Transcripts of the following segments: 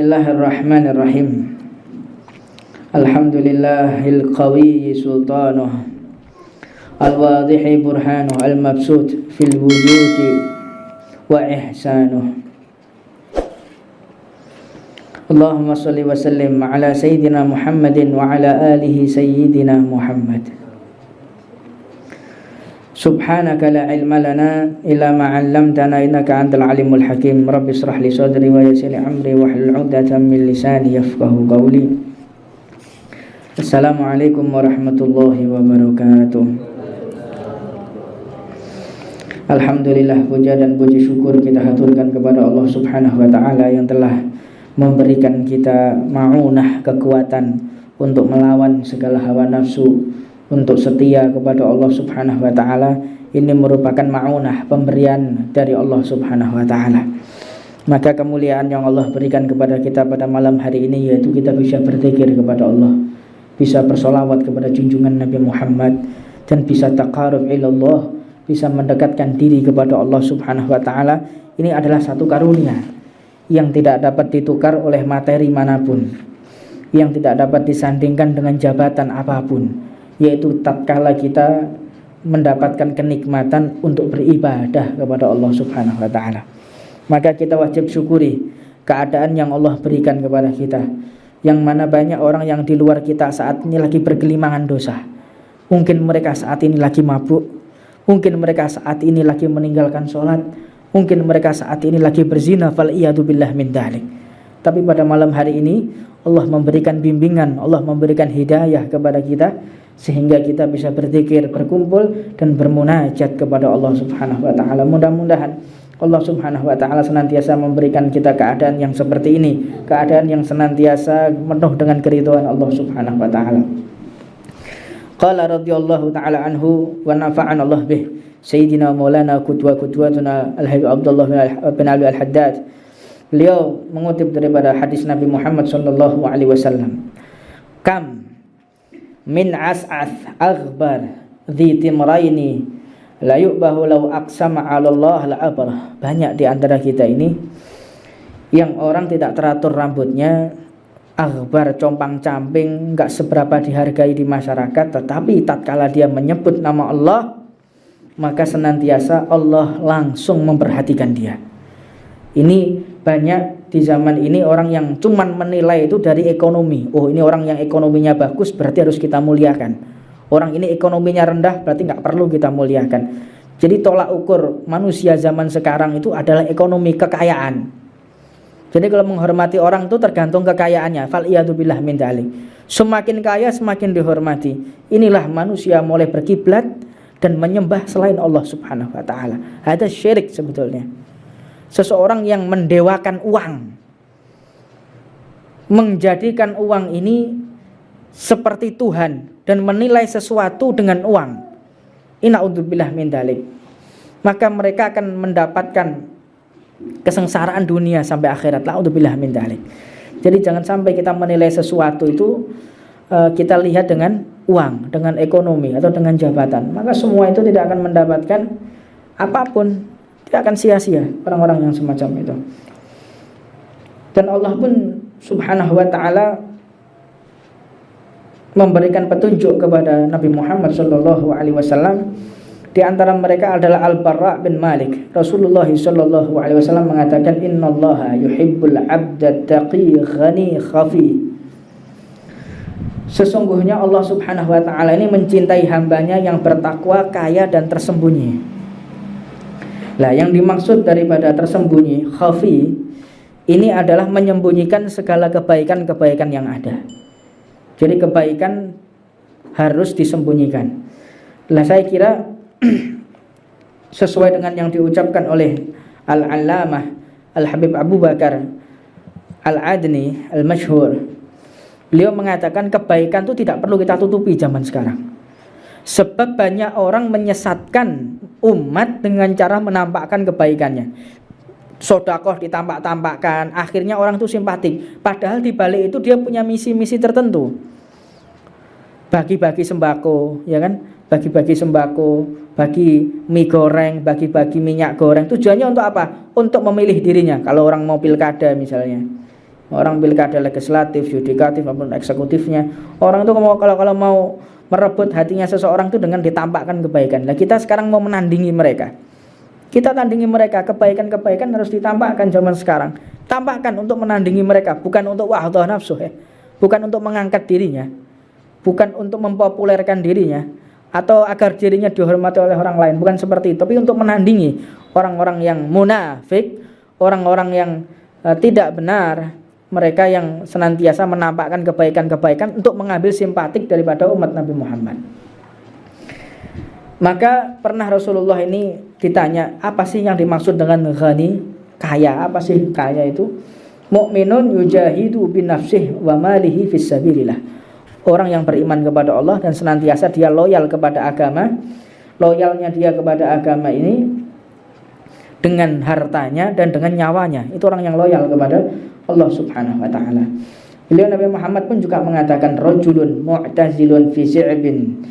Bismillahirrahmanirrahim. Alhamdulillahil qawiyyi sultanuh, al-wadihi burhanuh, al-mabsut fil wujudi wa ihsanuh. Allahumma salli wa sallim ala sayyidina Muhammadin wa ala alihi sayyidina Muhammad. Subhanaka la ilma lana illa ma 'allamtana innaka antal alimul hakim. Rabbi ishrah li sadri wa yassir li amri wahlul 'uqdatam min lisani yafqahu qawli. Assalamualaikum warahmatullahi wabarakatuh. Alhamdulillah, puja dan puji syukur kita haturkan kepada Allah Subhanahu wa taala yang telah memberikan kita ma'unah, kekuatan untuk melawan segala hawa nafsu, untuk setia kepada Allah Subhanahu wa taala. Ini merupakan ma'unah, pemberian dari Allah Subhanahu wa taala. Maka kemuliaan yang Allah berikan kepada kita pada malam hari ini yaitu kita bisa berzikir kepada Allah, bisa bersolawat kepada junjungan Nabi Muhammad, dan bisa taqarrub ilallah, bisa mendekatkan diri kepada Allah Subhanahu wa taala. Ini adalah satu karunia yang tidak dapat ditukar oleh materi manapun, yang tidak dapat disandingkan dengan jabatan apapun, yaitu tatkala kita mendapatkan kenikmatan untuk beribadah kepada Allah Subhanahu wa taala. Maka kita wajib syukuri keadaan yang Allah berikan kepada kita, yang mana banyak orang yang di luar kita saat ini lagi bergelimangan dosa. Mungkin mereka saat ini lagi mabuk, mungkin mereka saat ini lagi meninggalkan sholat, mungkin mereka saat ini lagi berzina, fal iyadu billah min dzalik. Tapi pada malam hari ini Allah memberikan bimbingan, Allah memberikan hidayah kepada kita, sehingga kita bisa berzikir, berkumpul dan bermunajat kepada Allah Subhanahu wa taala. Mudah-mudahan Allah Subhanahu wa taala senantiasa memberikan kita keadaan yang seperti ini, keadaan yang senantiasa penuh dengan keridhaan Allah Subhanahu wa taala. Qala radhiyallahu taala anhu wa nafa'ana Allah bih Sayyidina Maulana qudwatuna Al-Habib Abdullah bin Ali Al-Haddad. Beliau mengutip daripada hadis Nabi Muhammad sallallahu alaihi wasallam, kam min as'ath aghbar dhi timraini la yu'bahu law aqsama 'ala Allah la abrah. Banyak di antara kita ini yang orang tidak teratur rambutnya, aghbar, compang-camping, enggak seberapa dihargai di masyarakat, tetapi tatkala dia menyebut nama Allah, maka senantiasa Allah langsung memperhatikan dia. Ini banyak di zaman ini orang yang cuman menilai itu dari ekonomi. Oh, ini orang yang ekonominya bagus berarti harus kita muliakan. Orang ini ekonominya rendah berarti nggak perlu kita muliakan. Jadi tolak ukur manusia zaman sekarang itu adalah ekonomi, kekayaan. Jadi kalau menghormati orang itu tergantung kekayaannya. Fal iyadu billah min dzalik. Semakin kaya semakin dihormati. Inilah manusia mulai berkiblat dan menyembah selain Allah Subhanahu wa taala. Ada syirik sebetulnya. Seseorang yang mendewakan uang, menjadikan uang ini seperti Tuhan dan menilai sesuatu dengan uang. Ina'udzubillah min dzalik. Maka mereka akan mendapatkan kesengsaraan dunia sampai akhirat. La'udzubillah min dzalik. Jadi jangan sampai kita menilai sesuatu itu kita lihat dengan uang, dengan ekonomi atau dengan jabatan. Maka semua itu tidak akan mendapatkan apapun, tidak akan sia-sia orang-orang yang semacam itu. Dan Allah pun Subhanahu wa ta'ala memberikan petunjuk kepada Nabi Muhammad sallallahu alaihi wasallam. Di antara mereka adalah Al-Barra bin Malik. Rasulullah sallallahu alaihi wasallam mengatakan, innallaha yuhibbul 'abda taqi ghani khafi. Sesungguhnya Allah Subhanahu wa ta'ala ini mencintai hambanya yang bertakwa, kaya dan tersembunyi. Lah, yang dimaksud daripada tersembunyi, khafi, ini adalah menyembunyikan segala kebaikan-kebaikan yang ada. Jadi kebaikan harus disembunyikan. Lah, saya kira sesuai dengan yang diucapkan oleh Al-Allamah Al-Habib Abu Bakar Al-Adni Al-Masyhur. Beliau mengatakan kebaikan itu tidak perlu kita tutupi zaman sekarang. Sebab banyak orang menyesatkan umat dengan cara menampakkan kebaikannya. Sedekah ditampak-tampakkan, akhirnya orang itu simpatik. Padahal di balik itu dia punya misi-misi tertentu. Bagi-bagi sembako, ya kan? Bagi-bagi sembako, bagi mie goreng, bagi-bagi minyak goreng. Tujuannya untuk apa? Untuk memilih dirinya. Kalau orang mau pilkada misalnya, Orang pilkada legislatif, yudikatif maupun eksekutifnya. Orang itu kalau mau merebut hatinya seseorang itu dengan ditampakkan kebaikan. Nah, kita sekarang mau menandingi mereka. Kita tandingi mereka, kebaikan-kebaikan harus ditampakkan zaman sekarang. Tampakkan untuk menandingi mereka, bukan untuk wahdah nafsu ya. Bukan untuk mengangkat dirinya, bukan untuk mempopulerkan dirinya atau agar dirinya dihormati oleh orang lain, bukan seperti itu, tapi untuk menandingi orang-orang yang munafik, orang-orang yang tidak benar, mereka yang senantiasa menampakkan kebaikan-kebaikan untuk mengambil simpatik daripada umat Nabi Muhammad. Maka pernah Rasulullah ini ditanya, apa sih yang dimaksud dengan ghani, kaya? Apa sih kaya itu? Mu'minun yujahidu bin nafsih wa malihi fis sabilillah. Orang yang beriman kepada Allah dan senantiasa dia loyal kepada agama. Loyalnya dia kepada agama ini dengan hartanya dan dengan nyawanya. Itu orang yang loyal kepada Allah Subhanahu wa taala. Beliau Nabi Muhammad pun juga mengatakan, rajulun mu'tazilun fi si'bin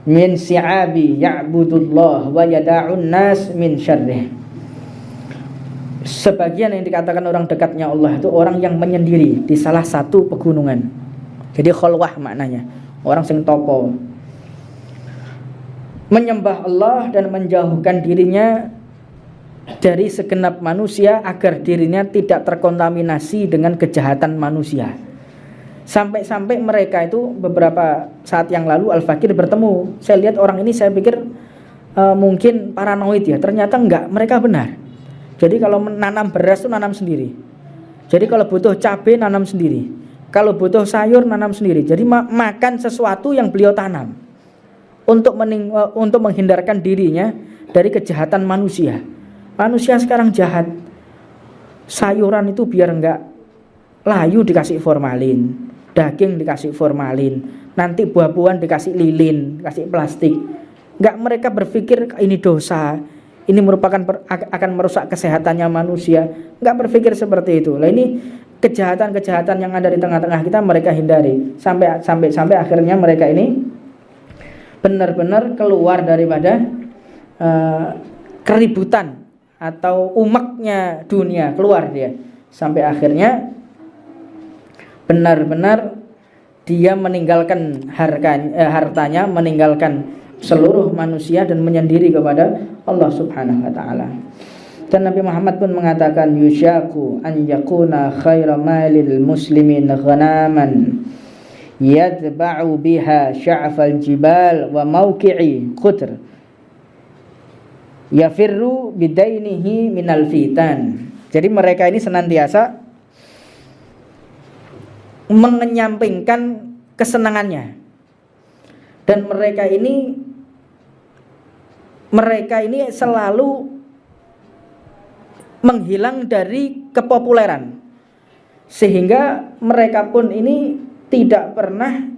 min si'abi ya'budullah wa yada'un nas min syarrih. Sebagian yang dikatakan orang dekatnya Allah itu orang yang menyendiri di salah satu pegunungan. Jadi khalwah maknanya, orang sing topo, menyembah Allah dan menjauhkan dirinya dari segenap manusia agar dirinya tidak terkontaminasi dengan kejahatan manusia. Sampai-sampai mereka itu beberapa saat yang lalu Al-Fakir bertemu. Saya lihat orang ini, saya pikir mungkin paranoid ya. Ternyata enggak, mereka benar. Jadi kalau menanam beras itu nanam sendiri. Jadi kalau butuh cabai nanam sendiri. Kalau butuh sayur nanam sendiri. Jadi makan sesuatu yang beliau tanam untuk menghindarkan dirinya dari kejahatan manusia. Manusia sekarang jahat. Sayuran itu biar enggak layu dikasih formalin, daging dikasih formalin, nanti buah-buahan dikasih lilin, kasih plastik. Enggak, mereka berpikir ini dosa, ini merupakan akan merusak kesehatannya manusia. Enggak berpikir seperti itu. Lah ini kejahatan-kejahatan yang ada di tengah-tengah kita mereka hindari. Sampai akhirnya mereka ini benar-benar keluar daripada keributan atau umaknya dunia, keluar dia. Sampai akhirnya benar-benar dia meninggalkan hartanya, meninggalkan seluruh manusia dan menyendiri kepada Allah Subhanahu wa taala. Dan Nabi Muhammad pun mengatakan, yusyaku an yakuna khaira malil muslimin ghanaman yadba'u biha sya'fal jibal wa mawqi'i qutr yafirru bidainihi minal fitan. Jadi mereka ini senantiasa menyampingkan kesenangannya, dan mereka ini selalu menghilang dari kepopuleran, sehingga mereka pun ini tidak pernah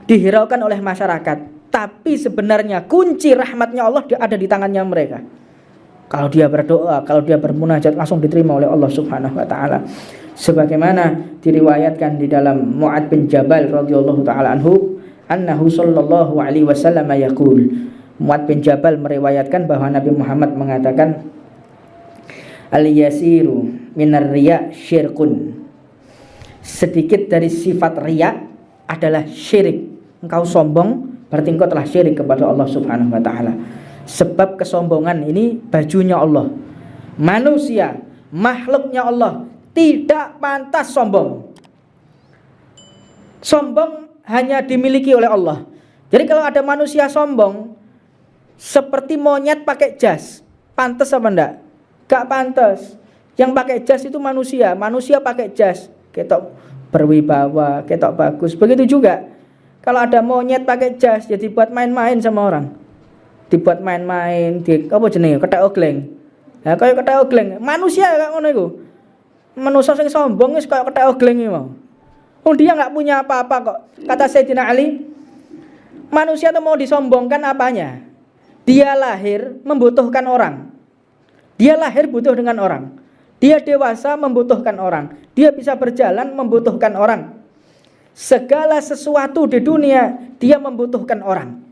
dihiraukan oleh masyarakat. Tapi sebenarnya kunci rahmatnya Allah ada di tangannya mereka. Kalau dia berdoa, kalau dia bermunajat, langsung diterima oleh Allah Subhanahu wa taala. Sebagaimana diriwayatkan di dalam Mu'ad bin Jabal radhiyallahu taala anhu, annahu sallallahu alaihi wasallam yaqul. Mu'ad bin Jabal meriwayatkan bahwa Nabi Muhammad mengatakan, al-yasiru minar riya syirkun. Sedikit dari sifat riya adalah syirik. Engkau sombong, berarti engkau telah syirik kepada Allah Subhanahu wa taala. Sebab kesombongan ini bajunya Allah. Manusia, makhluknya Allah tidak pantas sombong. Sombong hanya dimiliki oleh Allah. Jadi kalau ada manusia sombong seperti monyet pakai jas, pantas apa enggak? Gak pantas. Yang pakai jas itu manusia. Manusia pakai jas, ketok berwibawa, ketok bagus. Begitu juga kalau ada monyet pakai jas, jadi buat main-main sama orang. Dibuat main-main, apa jenenge? Ketek ogleng. Lah kaya ketek ogleng. Manusia kaya ngono iku. Manusia sing sombong wis kaya ketek ogleng iki mau. Oh, dia enggak punya apa-apa kok. Kata Sayyidina Ali, manusia itu mau disombongkan apanya? Dia lahir membutuhkan orang. Dia lahir butuh dengan orang. Dia dewasa membutuhkan orang. Dia bisa berjalan membutuhkan orang. Segala sesuatu di dunia dia membutuhkan orang.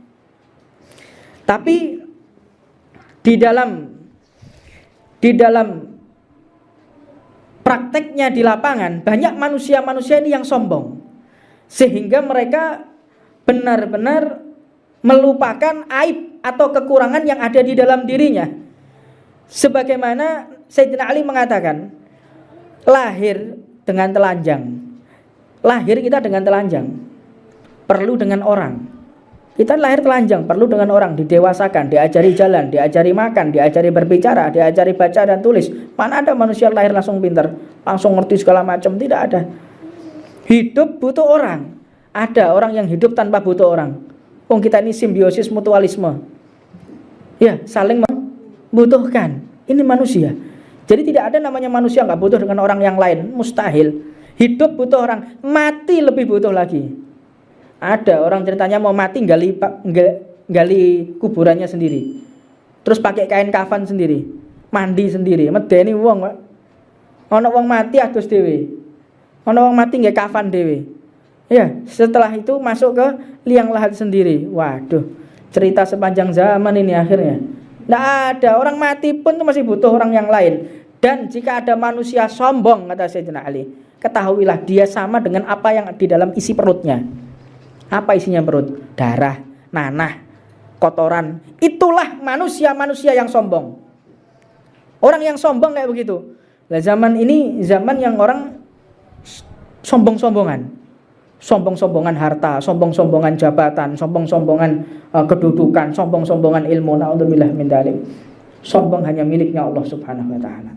Tapi di dalam prakteknya di lapangan banyak manusia-manusia ini yang sombong, sehingga mereka benar-benar melupakan aib atau kekurangan yang ada di dalam dirinya. Sebagaimana Sayyidina Ali mengatakan, lahir dengan telanjang. Lahir kita dengan telanjang, perlu dengan orang. Kita lahir telanjang, perlu dengan orang, didewasakan, diajari jalan, diajari makan, diajari berbicara, diajari baca dan tulis. Mana ada manusia lahir langsung pintar, langsung ngerti segala macam, tidak ada. Hidup butuh orang. Ada orang yang hidup tanpa butuh orang. Kita ini simbiosis mutualisme. Ya, saling membutuhkan. Ini manusia. Jadi tidak ada namanya manusia nggak butuh dengan orang yang lain, mustahil. Hidup butuh orang, mati lebih butuh lagi. Ada orang ceritanya mau mati gali kuburannya sendiri, terus pakai kain kafan sendiri, mandi sendiri, medeni wong, Pak. Ono wong mati adus dhewe. Ono wong mati nggih kafan dhewe. Ya, setelah itu masuk ke liang lahat sendiri. Waduh, cerita sepanjang zaman ini akhirnya. Tidak ada, orang mati pun masih butuh orang yang lain. Dan jika ada manusia sombong, kata Sayyidina Ali, ketahuilah dia sama dengan apa yang di dalam isi perutnya. Apa isinya perut? Darah, nanah, kotoran. Itulah manusia-manusia yang sombong. Orang yang sombong kayak begitu. Nah, zaman ini zaman yang orang sombong-sombongan. Sombong-sombongan harta, sombong-sombongan jabatan, sombong-sombongan kedudukan, sombong-sombongan ilmu. Naudzubillah min dzalik. Sombong hanya miliknya Allah Subhanahu wa taala.